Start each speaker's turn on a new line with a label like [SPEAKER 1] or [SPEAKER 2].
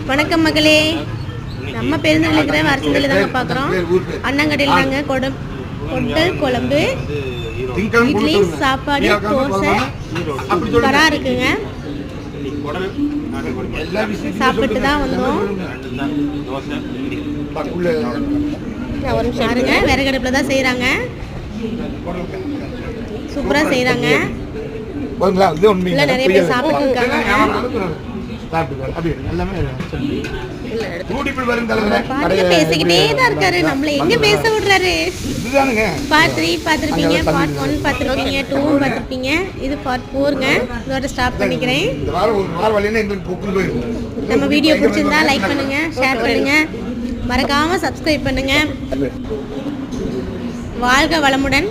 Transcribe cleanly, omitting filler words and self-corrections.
[SPEAKER 1] வணக்கம் மகளே, நம்ம பேருந்து நிலைக்கிற அரசு தாங்க பார்க்குறோம். அண்ணங்கடையில் தாங்க கொட்டல் குழம்பு, இட்லி, சாப்பாடு, தோசை பரா இருக்குங்க. சாப்பிட்டு தான் வந்தோம். பாருங்க, விறகடுப்பில் தான் செய்கிறாங்க. சூப்பராக செய்கிறாங்க. நிறைய பேர் சாப்பிட்டு இருக்காங்க. பேசிக்கிட்டே தான் இருக்காரு. நம்மள எங்க பேச விடுறாரு? பார்ட் 3 பார்த்திருப்பீங்க, பார்ட் 1 பார்த்திருப்பீங்க, 2 பார்த்திருப்பீங்க. இது பார்ட் 4ங்க. இதோட ஸ்டாப் பண்ணிக்கிறேன். நம்ம வீடியோ பிடிச்சிருந்தா லைக் பண்ணுங்க, ஷேர் பண்ணுங்க, மறக்காம சப்ஸ்கிரைப் பண்ணுங்க. வாழ்க வளமுடன்.